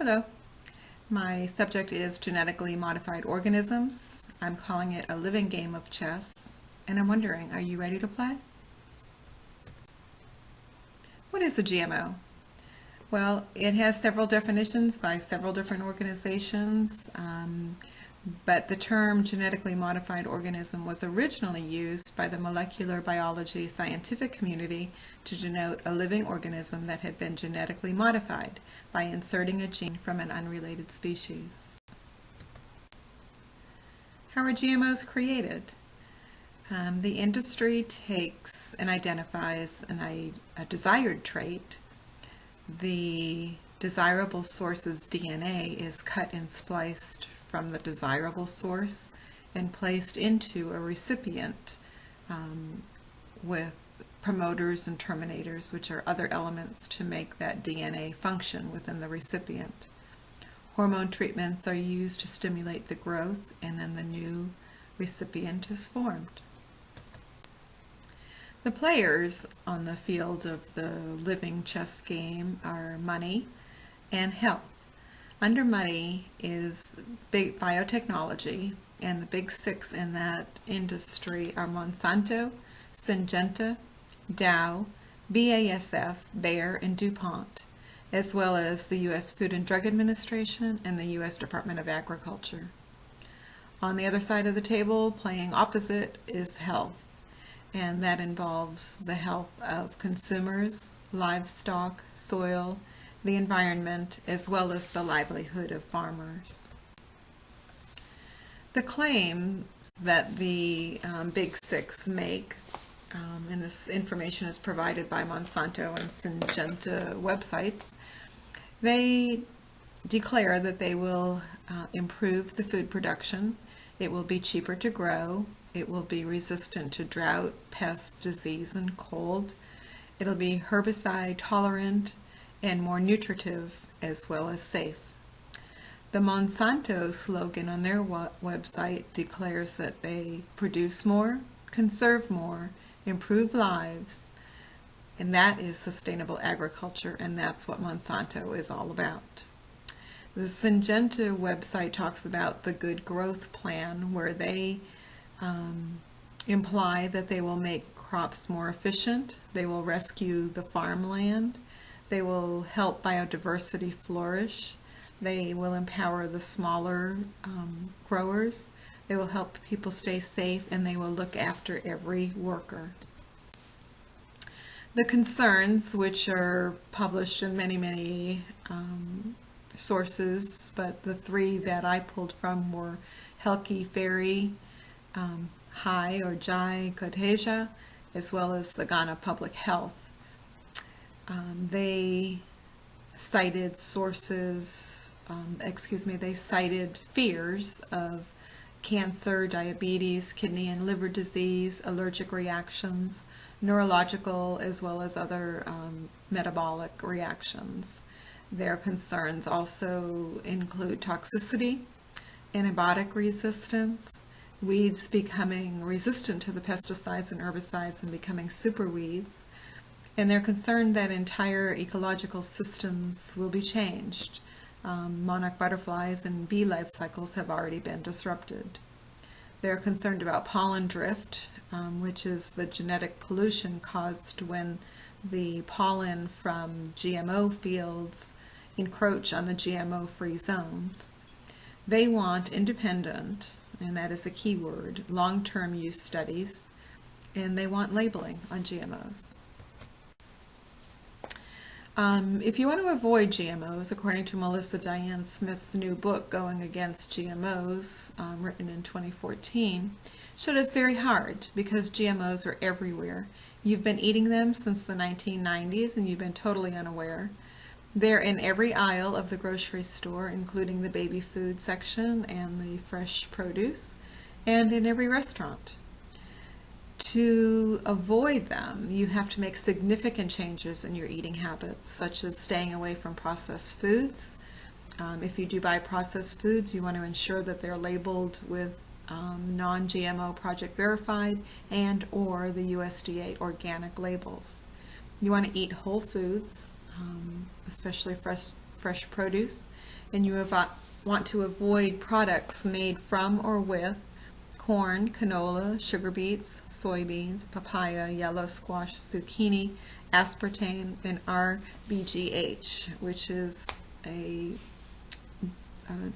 Hello, my subject is genetically modified organisms. I'm calling it a living game of chess, and I'm wondering, are you ready to play? What is a GMO? Well, it has several definitions by several different organizations, but the term genetically modified organism was originally used by the molecular biology scientific community to denote a living organism that had been genetically modified by inserting a gene from an unrelated species. How are GMOs created? The industry takes and identifies a desired trait. The desirable source's DNA is cut and spliced from the desirable source and placed into a recipient with promoters and terminators, which are other elements to make that DNA function within the recipient. Hormone treatments are used to stimulate the growth, and then the new recipient is formed. The players on the field of the living chess game are money and health. Under money is big biotechnology, and the big six in that industry are Monsanto, Syngenta, Dow, BASF, Bayer, and DuPont, as well as the U.S. Food and Drug Administration and the U.S. Department of Agriculture. On the other side of the table, playing opposite, is health, and that involves the health of consumers, livestock, soil, the environment, as well as the livelihood of farmers. The claims that the Big Six make, and this information is provided by Monsanto and Syngenta websites, they declare that they will improve the food production, it will be cheaper to grow, it will be resistant to drought, pest, disease, and cold, it'll be herbicide tolerant, and more nutritive as well as safe. The Monsanto slogan on their website declares that they produce more, conserve more, improve lives, and that is sustainable agriculture, and that's what Monsanto is all about. The Syngenta website talks about the Good Growth Plan, where they imply that they will make crops more efficient, they will rescue the farmland, they will help biodiversity flourish, they will empower the smaller growers, they will help people stay safe, and they will look after every worker. The concerns, which are published in many sources, but the three that I pulled from were Helke Ferry, Hai or Jai Koteja, as well as the Ghana Public Health. They cited they cited fears of cancer, diabetes, kidney and liver disease, allergic reactions, neurological, as well as other metabolic reactions. Their concerns also include toxicity, antibiotic resistance, weeds becoming resistant to the pesticides and herbicides and becoming super weeds, and they're concerned that entire ecological systems will be changed. Monarch butterflies and bee life cycles have already been disrupted. They're concerned about pollen drift, which is the genetic pollution caused when the pollen from GMO fields encroach on the GMO-free zones. They want independent, and that is a key word, long-term use studies, and they want labeling on GMOs. If you want to avoid GMOs, according to Melissa Diane Smith's new book, Going Against GMOs, written in 2014, showed it's very hard because GMOs are everywhere. You've been eating them since the 1990s and you've been totally unaware. They're in every aisle of the grocery store, including the baby food section and the fresh produce, and in every restaurant. To avoid them, you have to make significant changes in your eating habits, such as staying away from processed foods. If you do buy processed foods, you want to ensure that they're labeled with non-GMO Project Verified and or the USDA organic labels. You want to eat whole foods, especially fresh produce, and you want to avoid products made from or with corn, canola, sugar beets, soybeans, papaya, yellow squash, zucchini, aspartame, and RBGH, which is an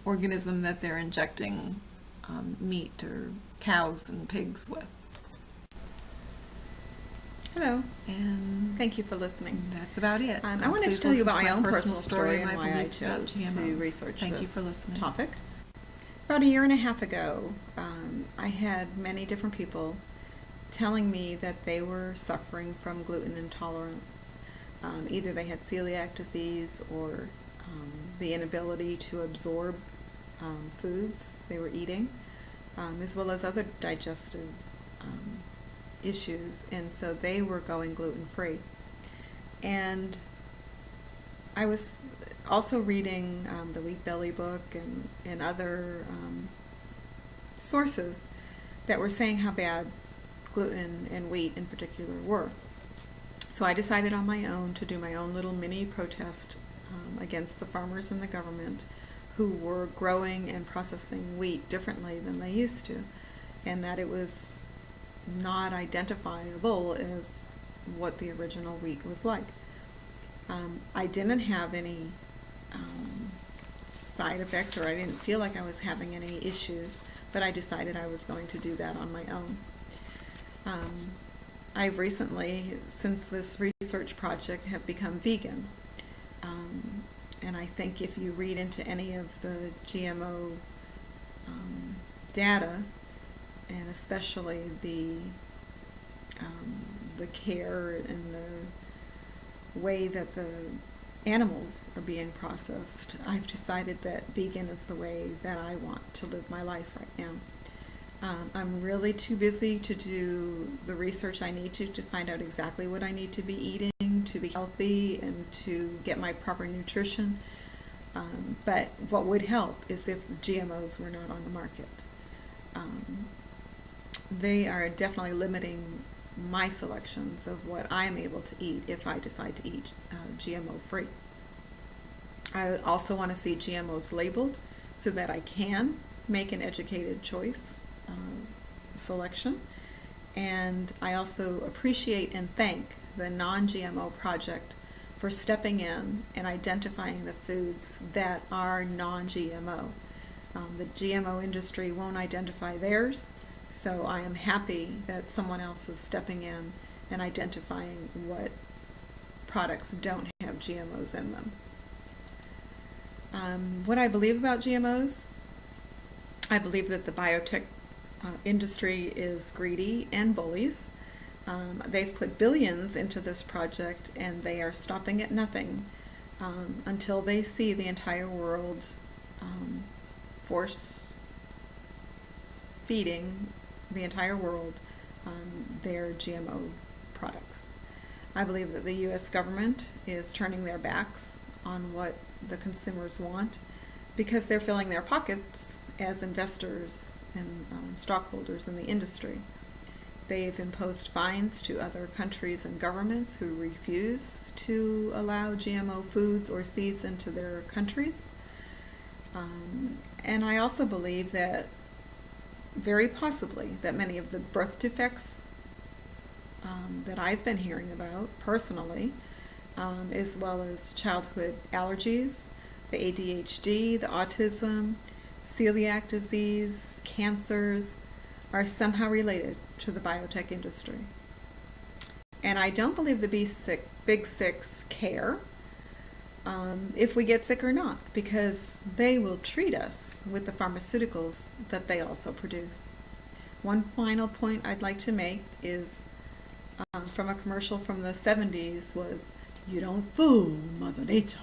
organism that they're injecting meat or cows and pigs with. Hello, and thank you for listening. That's about it. I wanted to tell you about my own personal story and why I chose to research this topic. About a year and a half ago, I had many different people telling me that they were suffering from gluten intolerance. Either they had celiac disease or the inability to absorb foods they were eating, as well as other digestive issues, and so they were going gluten-free. And I was also reading the Wheat Belly book and other sources that were saying how bad gluten and wheat in particular were. So I decided on my own to do my own little mini protest against the farmers and the government who were growing and processing wheat differently than they used to, and that it was not identifiable as what the original wheat was like. I didn't have any side effects, or I didn't feel like I was having any issues, but I decided I was going to do that on my own. I've recently, since this research project, have become vegan. And I think if you read into any of the GMO data, and especially the care and the way that the animals are being processed, I've decided that vegan is the way that I want to live my life right now. I'm really too busy to do the research I need to find out exactly what I need to be eating to be healthy and to get my proper nutrition. But what would help is if GMOs were not on the market. They are definitely limiting my selections of what I'm able to eat if I decide to eat GMO free. I also want to see GMOs labeled so that I can make an educated choice selection. And I also appreciate and thank the Non-GMO Project for stepping in and identifying the foods that are non-GMO. The GMO industry won't identify theirs, so I am happy that someone else is stepping in and identifying what products don't have GMOs in them. What I believe about GMOs, I believe that the biotech industry is greedy and bullies. They've put billions into this project and they are stopping at nothing until they see the entire world force feeding the entire world their GMO products. I believe that the U.S. government is turning their backs on what the consumers want because they're filling their pockets as investors and stockholders in the industry. They've imposed fines to other countries and governments who refuse to allow GMO foods or seeds into their countries. And I also believe that very possibly that many of the birth defects that I've been hearing about personally, as well as childhood allergies, the ADHD, the autism, celiac disease, cancers, are somehow related to the biotech industry. And I don't believe the big six care if we get sick or not, because they will treat us with the pharmaceuticals that they also produce. One final point I'd like to make is from a commercial from the 70s was, "You don't fool Mother Nature."